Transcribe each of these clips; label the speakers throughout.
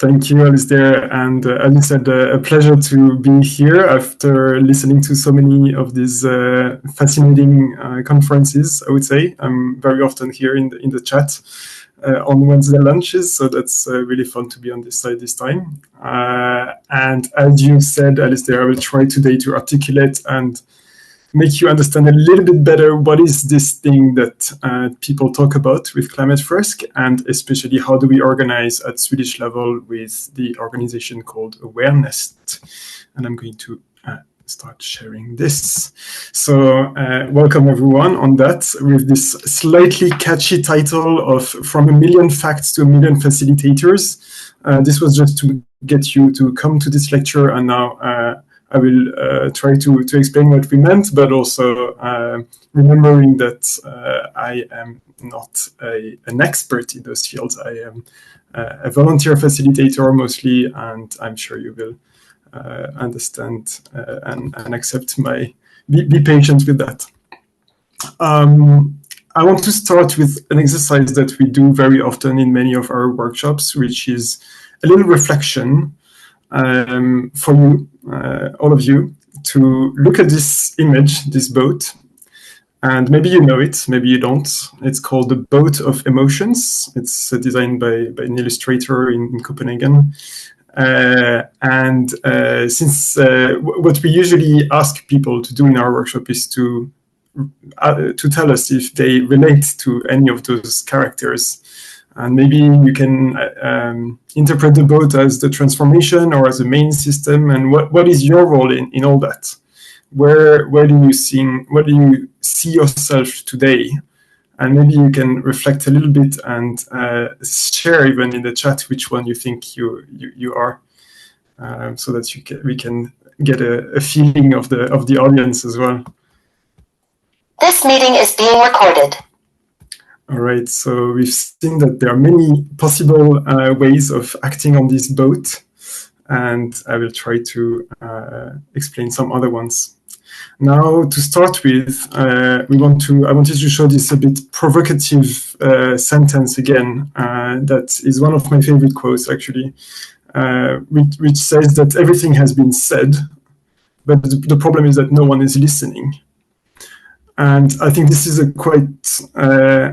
Speaker 1: Thank you, Alasdair. And as you said, a pleasure to be here after listening to so many of these fascinating conferences, I would say. I'm very often here in the chat on Wednesday lunches, so that's really fun to be on this side this time. And as you said, Alasdair, I will try today to articulate and make you understand a little bit better what is this thing that people talk about with Climate First, and especially how do we organize at Swedish level with the organization called Awareness. And I'm going to start sharing this. So welcome everyone on that with this slightly catchy title of From a Million Facts to a Million Facilitators. This was just to get you to come to this lecture, and now I will try to explain what we meant, but also remembering that I am not an expert in those fields. I am a volunteer facilitator mostly, and I'm sure you will understand and accept my, be patient with that. I want to start with an exercise that we do very often in many of our workshops, which is a little reflection for you, all of you, to look at this image, this boat, and maybe you know it, maybe you don't. It's called the Boat of Emotions. It's designed by an illustrator in Copenhagen. Since what we usually ask people to do in our workshop is to tell us if they relate to any of those characters. And maybe you can interpret the boat as the transformation or as a main system. And what is your role in all that? Where do you see yourself today? And maybe you can reflect a little bit and share even in the chat which one you think you are, so that we can get a feeling of the audience as well.
Speaker 2: This meeting is being recorded.
Speaker 1: All right, so we've seen that there are many possible ways of acting on this boat, and I will try to explain some other ones. Now, to start with, I wanted to show this a bit provocative sentence again. That is one of my favorite quotes, actually, which says that everything has been said, but the problem is that no one is listening. And I think this is a quite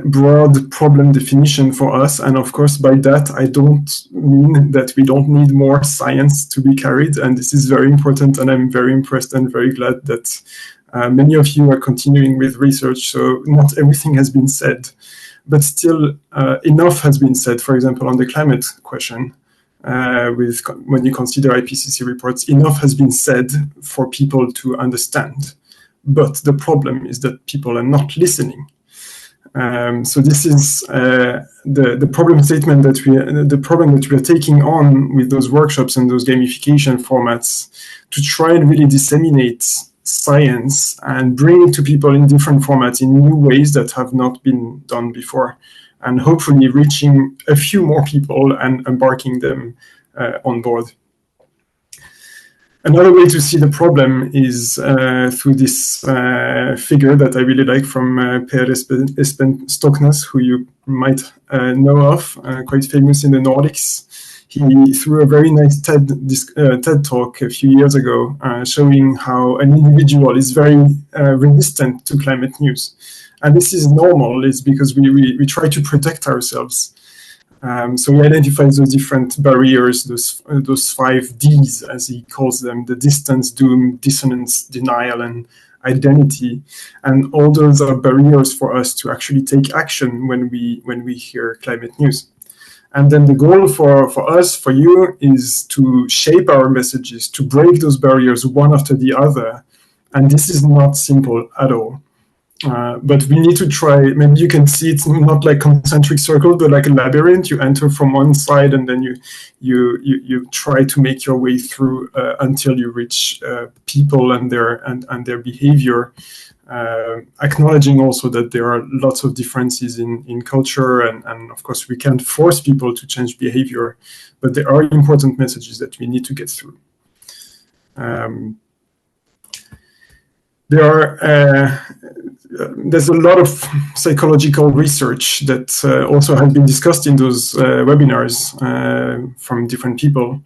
Speaker 1: broad problem definition for us. And of course, by that, I don't mean that we don't need more science to be carried. And this is very important. And I'm very impressed and very glad that many of you are continuing with research. So not everything has been said, but still enough has been said, for example, on the climate question. When you consider IPCC reports, enough has been said for people to understand. But the problem is that people are not listening. So this is the problem statement the problem that we are taking on with those workshops and those gamification formats, to try and really disseminate science and bring it to people in different formats in new ways that have not been done before, and hopefully reaching a few more people and embarking them on board. Another way to see the problem is through this figure that I really like from Per Espen Stoknes, who you might know of, quite famous in the Nordics. He threw a very nice TED talk a few years ago, showing how an individual is very resistant to climate news. And this is normal. It's because we try to protect ourselves. So he identifies those different barriers, those 5 Ds, as he calls them: the distance, doom, dissonance, denial, and identity. And all those are barriers for us to actually take action when we hear climate news. And then the goal for us, for you, is to shape our messages, to break those barriers one after the other. And this is not simple at all. But we need to try. Maybe you can see it's not like concentric circle, but like a labyrinth. You enter from one side, and then you try to make your way through until you reach people and their behavior. Acknowledging also that there are lots of differences in culture, and of course we can't force people to change behavior, but there are important messages that we need to get through. there's a lot of psychological research that also has been discussed in those webinars from different people.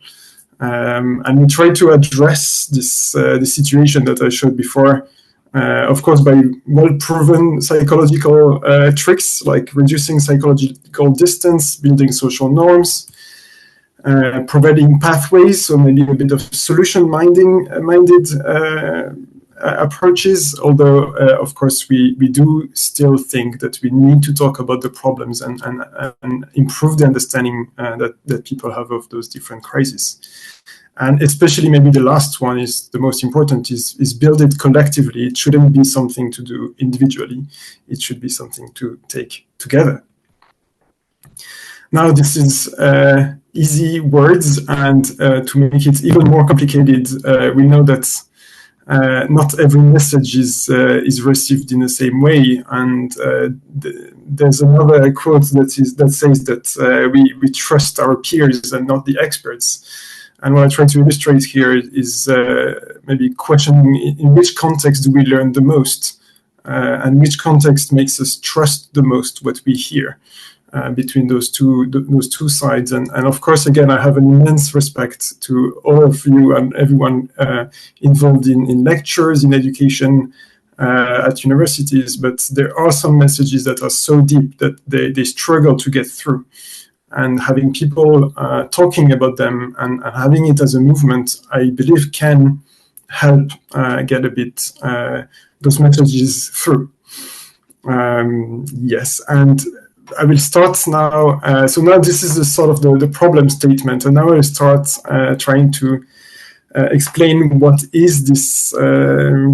Speaker 1: And we try to address this situation that I showed before, of course, by well-proven psychological tricks like reducing psychological distance, building social norms, providing pathways, so maybe a bit of solution-minded approaches, although, of course, we do still think that we need to talk about the problems and improve the understanding that people have of those different crises. And especially maybe the last one is the most important, is build it collectively. It shouldn't be something to do individually. It should be something to take together. Now, this is easy words, and to make it even more complicated, we know that not every message is received in the same way, and there's another quote that says that we trust our peers and not the experts. And what I try to illustrate here is maybe questioning in which context do we learn the most, and which context makes us trust the most what we hear. Between those two sides, and of course, again, I have an immense respect to all of you and everyone involved in lectures, in education at universities, but there are some messages that are so deep that they struggle to get through. And having people talking about them and having it as a movement, I believe, can help get a bit those messages through. Yes, and I will start now. So now this is the sort of the problem statement, and now I will start trying to explain what is this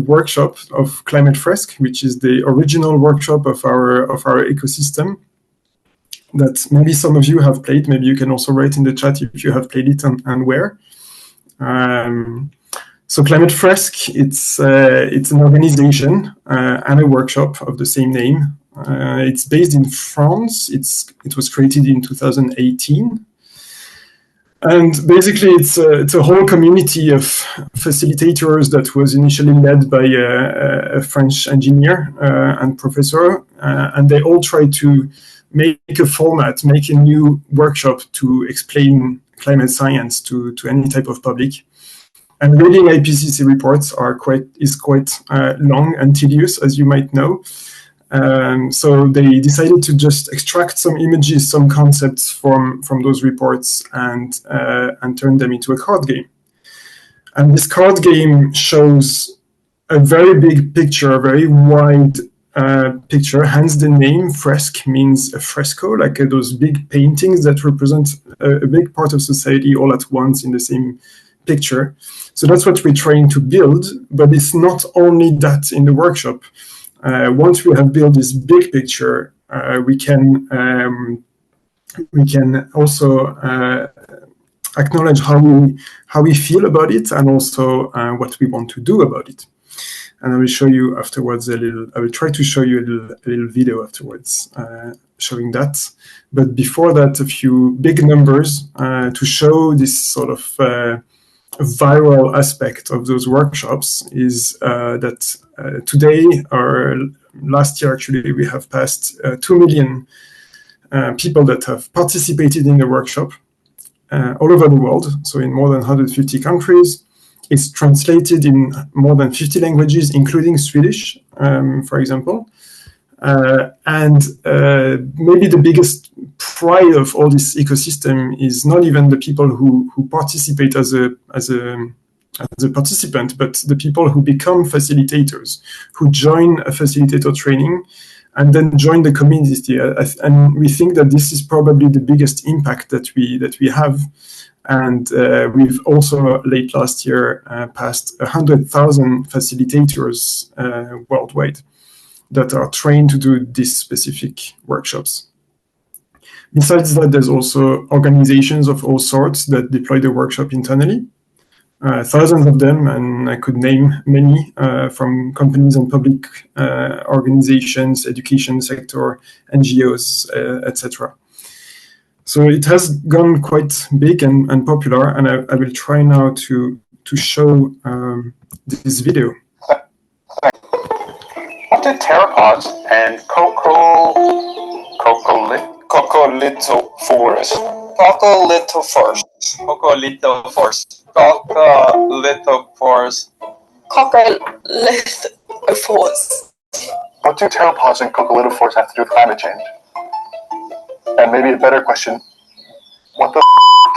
Speaker 1: workshop of Climate Fresk, which is the original workshop of our ecosystem that maybe some of you have played. Maybe you can also write in the chat if you have played it and where. So Climate Fresk, it's an organization and a workshop of the same name. It's based in France. It was created in 2018. And basically, it's a whole community of facilitators that was initially led by a French engineer and professor. And they all tried to make a format, make a new workshop to explain climate science to any type of public. And reading IPCC reports is quite long and tedious, as you might know. So they decided to just extract some images, some concepts from those reports and turn them into a card game. And this card game shows a very big picture, a very wide picture. Hence the name Fresk means a fresco, like those big paintings that represent a big part of society all at once in the same picture. So that's what we're trying to build, but it's not only that in the workshop. Once we have built this big picture, we can also acknowledge how we feel about it, and also what we want to do about it. And I will show you afterwards I will try to show you a little video afterwards showing that. But before that, a few big numbers to show this sort of viral aspect of those workshops is that today, or last year actually, we have passed 2 million people that have participated in the workshop all over the world, so in more than 150 countries. It's translated in more than 50 languages, including Swedish, for example. And maybe the biggest pride of all this ecosystem is not even the people who participate as a participant, but the people who become facilitators, who join a facilitator training and then join the community. And we think that this is probably the biggest impact that we have. And we've also, late last year, passed 100,000 facilitators worldwide that are trained to do these specific workshops. Besides that, there's also organizations of all sorts that deploy the workshop internally. Thousands of them, and I could name many from companies and public organizations, education sector, NGOs, etc. So it has gone quite big and popular, and I will try now to show this video.
Speaker 3: What do pteropods and coccolithophores?
Speaker 4: What do pteropods and coccolithophores have to do with climate change? And maybe a better question, what the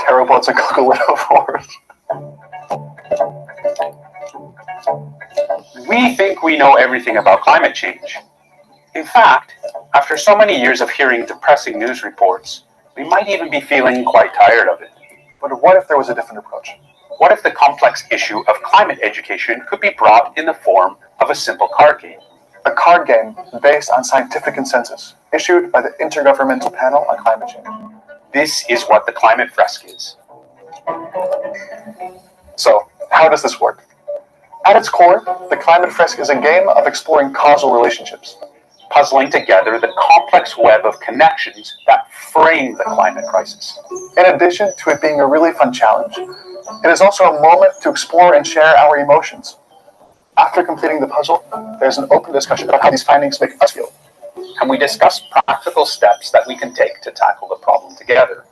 Speaker 4: pteropods and coccolithophores?
Speaker 3: We think we know everything about climate change. In fact, after so many years of hearing depressing news reports, we might even be feeling quite tired of it.
Speaker 4: But what if there was a different approach?
Speaker 3: What if the complex issue of climate education could be brought in the form of a simple card game?
Speaker 4: A card game based on scientific consensus, issued by the Intergovernmental Panel on Climate Change.
Speaker 3: This is what the climate fresque is.
Speaker 4: So, how does this work? At its core, the climate fresque is a game of exploring causal relationships,
Speaker 3: puzzling together the complex web of connections that frame the climate crisis.
Speaker 4: In addition to it being a really fun challenge, it is also a moment to explore and share our emotions. After completing the puzzle, there's an open discussion about how these findings make us feel.
Speaker 3: And we discuss practical steps that we can take to tackle the problem together.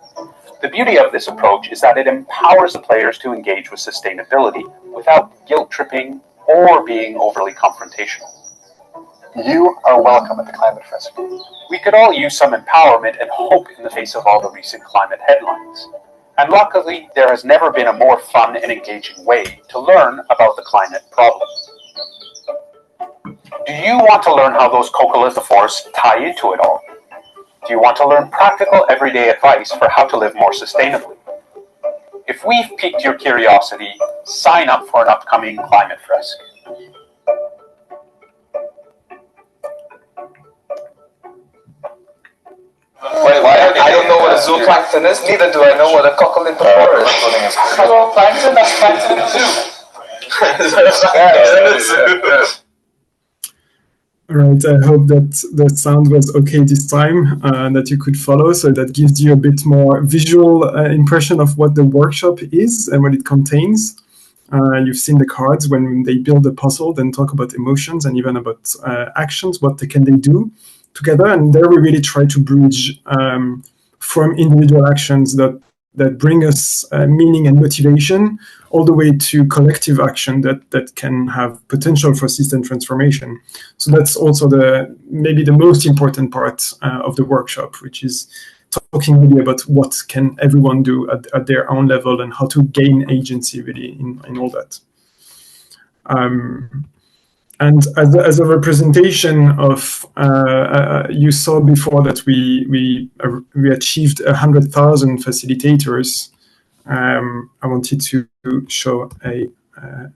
Speaker 3: The beauty of this approach is that it empowers the players to engage with sustainability without guilt-tripping or being overly confrontational.
Speaker 4: You are welcome at the Climate Fresque.
Speaker 3: We could all use some empowerment and hope in the face of all the recent climate headlines. And luckily, there has never been a more fun and engaging way to learn about the climate problem. Do you want to learn how those coccolithophores tie into it all? Do you want to learn practical everyday advice for how to live more sustainably? If we've piqued your curiosity, sign up for an upcoming Climate Fresque.
Speaker 5: Wait, I don't know what a zooplankton is, neither do I know what a coccolithophore is. Zooplankton, that's plankton in the zoo.
Speaker 1: All right, I hope that the sound was okay this time, that you could follow, so that gives you a bit more visual impression of what the workshop is and what it contains. You've seen the cards when they build a puzzle, then talk about emotions and even about actions, what can they do together. And there we really try to bridge from individual actions that bring us meaning and motivation, all the way to collective action that can have potential for system transformation. So that's also maybe the most important part of the workshop, which is talking really about what can everyone do at their own level and how to gain agency really in all that. And as a representation of, you saw before that we achieved 100,000 facilitators. I wanted to show a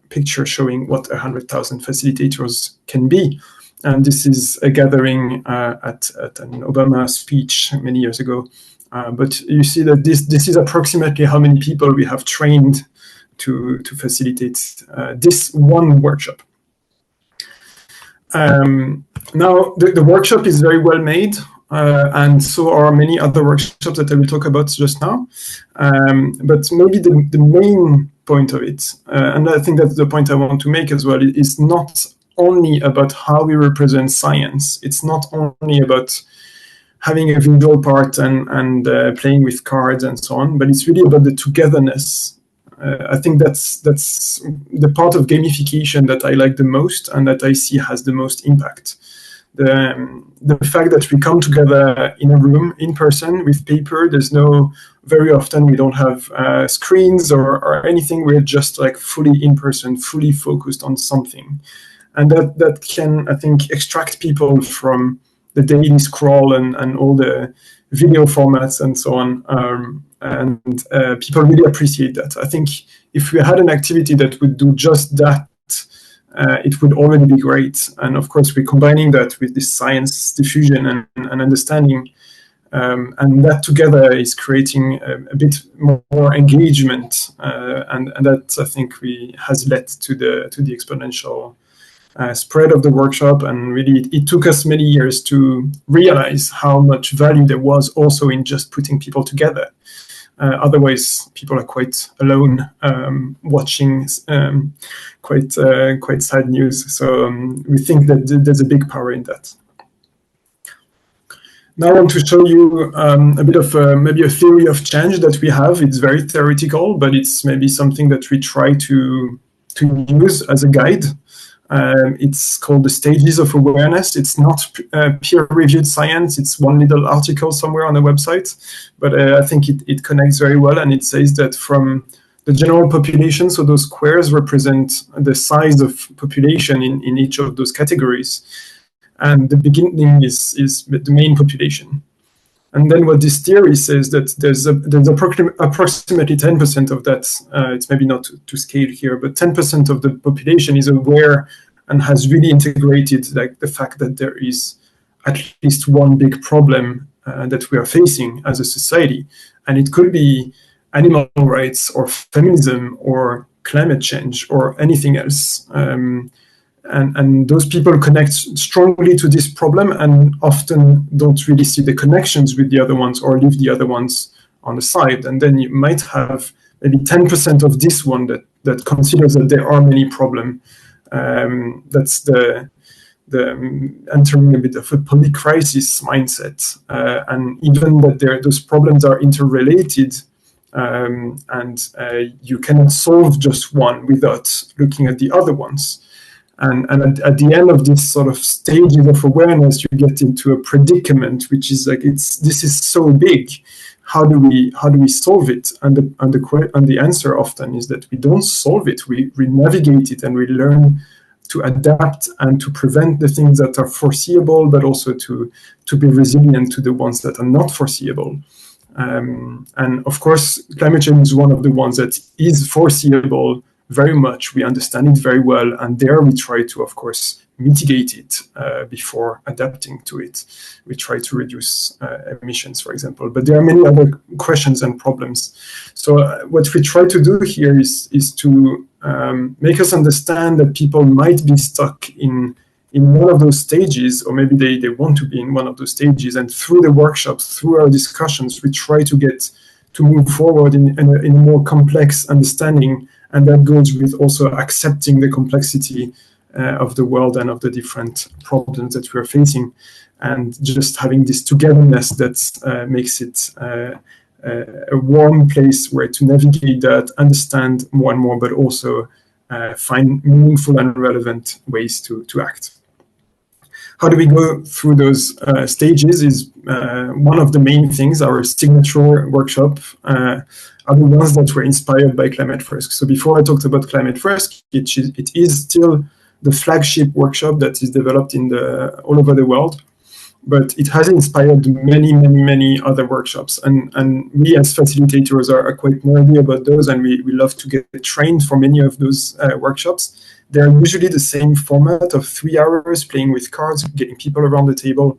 Speaker 1: picture showing what 100,000 facilitators can be. And this is a gathering at an Obama speech many years ago. But you see that this is approximately how many people we have trained to facilitate this one workshop. Now, the workshop is very well made, and so are many other workshops that I will talk about just now. But maybe the main point of it, and I think that's the point I want to make as well, is not only about how we represent science. It's not only about having a visual part and playing with cards and so on, but it's really about the togetherness. I think that's the part of gamification that I like the most and that I see has the most impact. The fact that we come together in a room, in person, with paper, very often we don't have screens or anything. We're just like fully in person, fully focused on something. And that can, I think, extract people from the daily scroll and all the video formats and so on. And people really appreciate that. I think if we had an activity that would do just that, it would already be great. And of course, we're combining that with this science diffusion and understanding. And that together is creating a bit more engagement. And that, I think, has led to the exponential spread of the workshop. And really, it took us many years to realize how much value there was also in just putting people together. Otherwise, people are quite alone watching quite sad news. So we think that there's a big power in that. Now I want to show you a bit of maybe a theory of change that we have. It's very theoretical, but it's maybe something that we try to use as a guide. It's called the stages of awareness. It's not peer-reviewed science. It's one little article somewhere on the website, but I think it connects very well. And it says that from the general population, so those squares represent the size of population in each of those categories. And the beginning is the main population. And then what this theory says that there's approximately 10% of that, it's maybe not to scale here, but 10% of the population is aware and has really integrated like the fact that there is at least one big problem that we are facing as a society. And it could be animal rights or feminism or climate change or anything else. And those people connect strongly to this problem and often don't really see the connections with the other ones or leave the other ones on the side. And then you might have maybe 10% of this one that considers that there are many problems. That's the entering a bit of a polycrisis mindset. And even that those problems are interrelated, and you cannot solve just one without looking at the other ones. And at the end of this sort of stages of awareness, you get into a predicament, which is like this is so big. How do we solve it? And the answer often is that we don't solve it. We navigate it and we learn to adapt and to prevent the things that are foreseeable, but also to be resilient to the ones that are not foreseeable. And of course, climate change is one of the ones that is foreseeable very much. We understand it very well, and there we try to, of course, mitigate it before adapting to it. We try to reduce emissions, for example, but there are many other questions and problems. So what we try to do here is to make us understand that people might be stuck in one of those stages, or maybe they want to be in one of those stages, and through the workshops, through our discussions, we try to move forward in a more complex understanding. And that goes with also accepting the complexity of the world and of the different problems that we are facing, and just having this togetherness that makes it a warm place where to navigate that, understand more and more, but also find meaningful and relevant ways to act. How do we go through those stages is one of the main things. Our signature workshop are the ones that were inspired by Climate First. So before I talked about Climate First, it is still the flagship workshop that is developed all over the world, but it has inspired many other workshops. And we as facilitators are quite nerdy about those, and we love to get trained for many of those workshops. They're usually the same format of 3 hours, playing with cards, getting people around the table.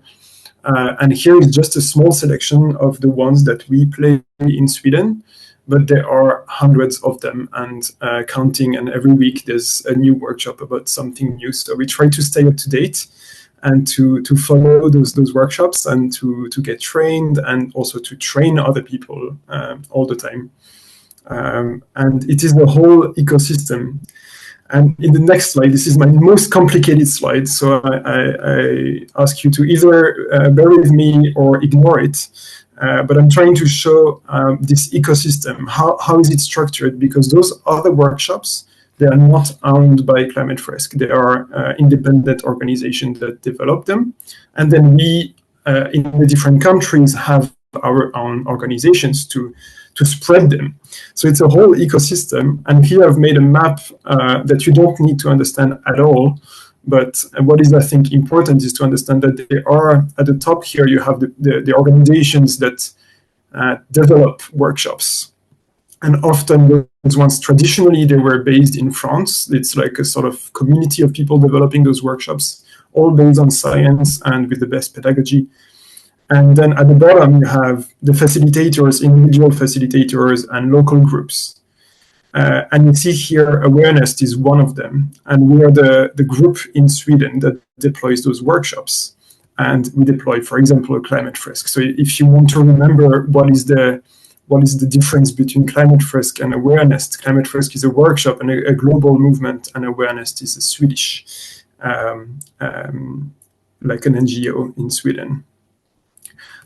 Speaker 1: And here is just a small selection of the ones that we play in Sweden, but there are hundreds of them and counting. And every week there's a new workshop about something new. So we try to stay up to date and to follow those workshops and to get trained, and also to train other people all the time. And it is the whole ecosystem. And in the next slide, this is my most complicated slide, so I ask you to either bear with me or ignore it. But I'm trying to show this ecosystem. How is it structured? Because those other workshops, they are not owned by Climate First. They are independent organizations that develop them. And then we, in the different countries, have our own organizations to spread them. So it's a whole ecosystem. And here I've made a map that you don't need to understand at all. But what is, I think, important is to understand that there are, at the top here, you have the organizations that develop workshops. And often those ones, traditionally, they were based in France. It's like a sort of community of people developing those workshops, all based on science and with the best pedagogy. And then at the bottom, you have the facilitators, individual facilitators, and local groups. And you see here, awareness is one of them. And we are the group in Sweden that deploys those workshops. And we deploy, for example, Climate First. So if you want to remember what is the what is the difference between Climate Frisk and awareness. Climate Frisk is a workshop and a global movement, and awareness is a Swedish, like an NGO in Sweden.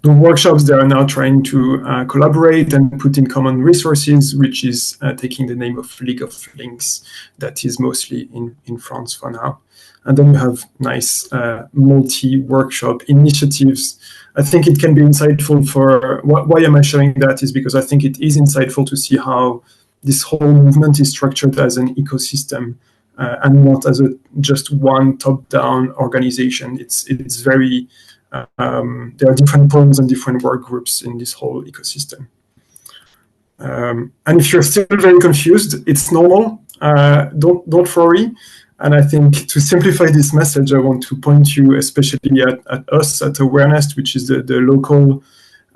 Speaker 1: The workshops, they are now trying to collaborate and put in common resources, which is taking the name of League of Links, that is mostly in France for now. And then you have nice multi-workshop initiatives. I think it can be insightful for, why am I showing that is because I think it is insightful to see how this whole movement is structured as an ecosystem and not as just one top-down organization. It's very, there are different poles and different work groups in this whole ecosystem. And if you're still very confused, it's normal. Don't worry. And I think to simplify this message, I want to point you especially at us, at Awareness, which is the local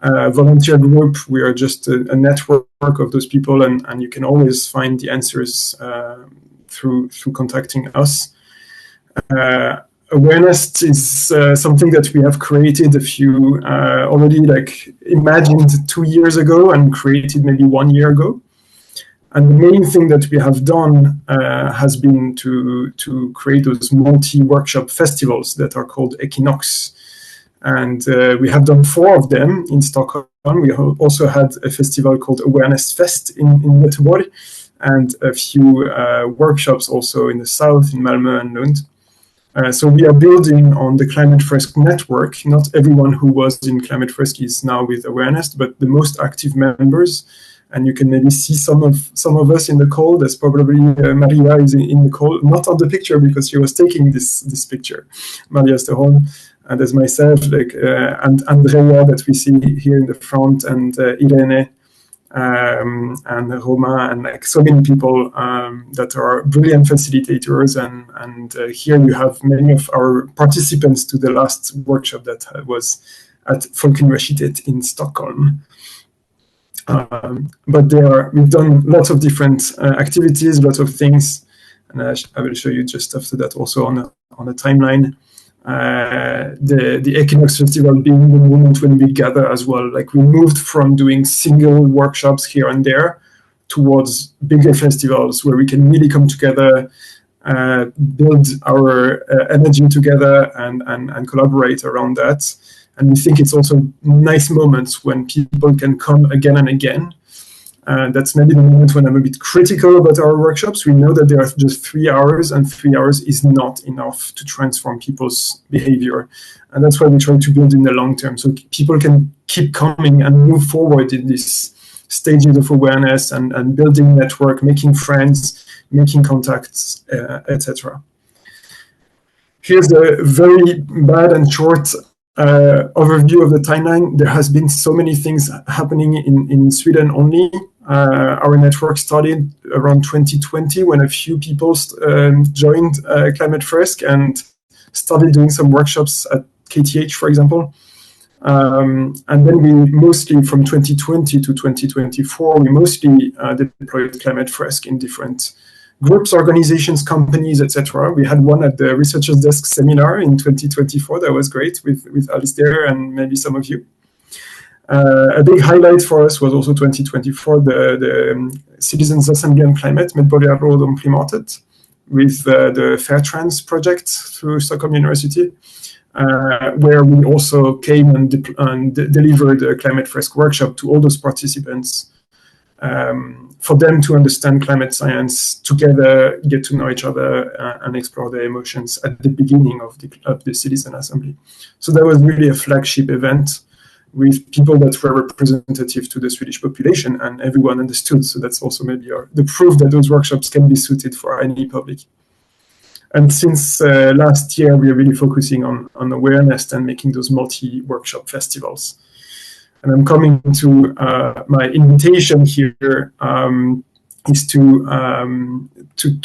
Speaker 1: volunteer group. We are just a network of those people, and you can always find the answers through contacting us. Awareness is something that we have created already imagined 2 years ago and created maybe 1 year ago. And the main thing that we have done has been to create those multi-workshop festivals that are called Equinox. And we have done 4 of them in Stockholm. We also had a festival called Awareness Fest in Göteborg, and a few workshops also in the south, in Malmö and Lund. So we are building on the Climate Frisk network. Not everyone who was in Climate Frisk is now with Awareness, but the most active members. And you can maybe see some of us in the call. There's probably Maria is in the call, not on the picture because she was taking this picture. Maria Sterholm, and there's myself, and Andrea that we see here in the front, and Irene, and Roma, and so many people that are brilliant facilitators. And here you have many of our participants to the last workshop that was at Folkuniversitet in Stockholm. But we've done lots of different activities, lots of things, and I will show you just after that also on a timeline. The Equinox Festival being the moment when we gather as well. Like we moved from doing single workshops here and there towards bigger festivals where we can really come together, build our energy together, and collaborate around that. And we think it's also nice moments when people can come again and again. That's maybe the moment when I'm a bit critical about our workshops. We know that they are just 3 hours, and 3 hours is not enough to transform people's behavior. And that's why we try to build in the long term, so people can keep coming and move forward in these stages of awareness and building network, making friends, making contacts, etc. Here's a very bad and short overview of the timeline. There has been so many things happening in Sweden only. Our network started around 2020 when a few people joined Climate Frisk and started doing some workshops at KTH, for example. And then we mostly, from 2020 to 2024, we mostly deployed Climate Frisk in different groups, organizations, companies, etc. We had one at the Researchers Desk seminar in 2024. That was great with Alasdair and maybe some of you. A big highlight for us was also 2024, the Citizens Assembly on Climate, Medborgarråd om klimatet, with the Fair Trans project through Stockholm University, where we also came and delivered a Climate Frisk workshop to all those participants, for them to understand climate science together, get to know each other, and explore their emotions at the beginning of the Citizen Assembly. So that was really a flagship event with people that were representative to the Swedish population, and everyone understood. So that's also maybe the proof that those workshops can be suited for any public. And since last year, we are really focusing on awareness and making those multi-workshop festivals. And I'm coming to my invitation here is to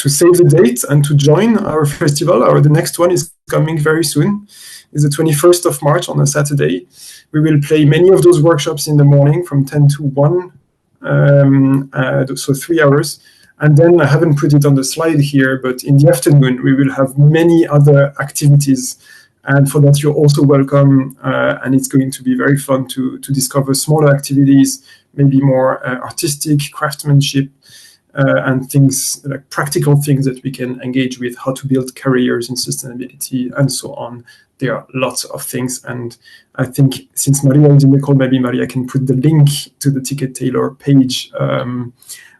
Speaker 1: save the date and to join our festival. The next one is coming very soon. It's the 21st of March on a Saturday. We will play many of those workshops in the morning from 10 to 1, so 3 hours. And then I haven't put it on the slide here, but in the afternoon, we will have many other activities And for that, you're also welcome, and it's going to be very fun to discover smaller activities, maybe more artistic craftsmanship, and things like practical things that we can engage with, how to build careers in sustainability and so on. There are lots of things, and I think since Maria is in the call, maybe Maria can put the link to the Ticket Tailor page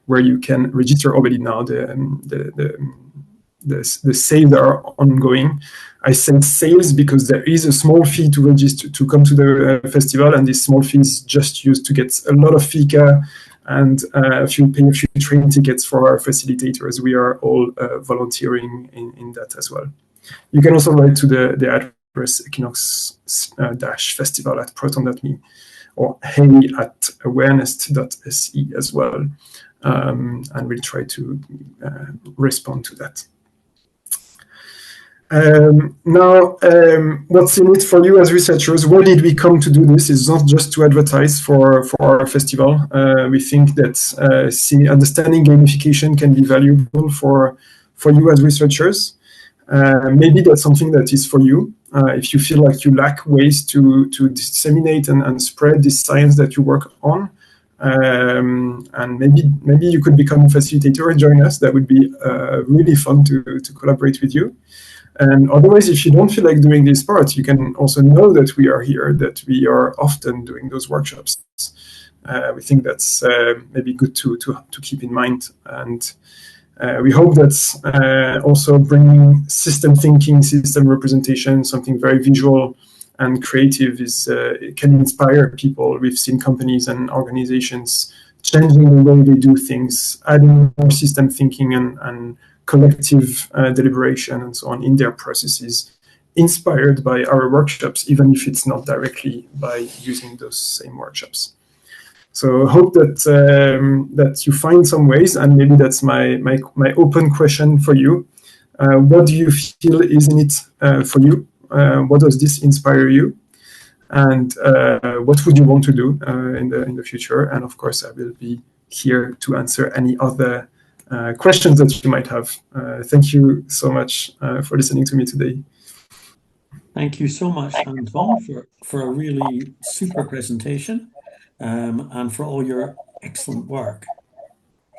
Speaker 1: where you can register already now. The sales are ongoing. I say sales because there is a small fee to register to come to the festival, and this small fee is just used to get a lot of fika and a few train tickets for our facilitators. We are all volunteering in that as well. You can also write to the address equinox-festival@proton.me or hey@awareness.se as well, and we'll try to respond to that. Now, what's in it for you as researchers? Why did we come to do this? It's not just to advertise for our festival. We think that understanding gamification can be valuable for you as researchers. Maybe that's something that is for you. If you feel like you lack ways to disseminate and spread this science that you work on, and maybe you could become a facilitator and join us. That would be really fun to collaborate with you. And otherwise, if you don't feel like doing this part, you can also know that we are here, that we are often doing those workshops. We think that's maybe good to keep in mind. And we hope that's also bringing system thinking, system representation, something very visual and creative can inspire people. We've seen companies and organizations changing the way they do things, adding more system thinking and collective deliberation and so on in their processes, inspired by our workshops, even if it's not directly by using those same workshops. So I hope that you find some ways, and maybe that's my open question for you. What do you feel is in it for you? What does this inspire you? And what would you want to do in the future? And of course, I will be here to answer any other questions that you might have. Thank you so much for listening to me today.
Speaker 6: Thank you so much, Antoine, for a really super presentation and for all your excellent work.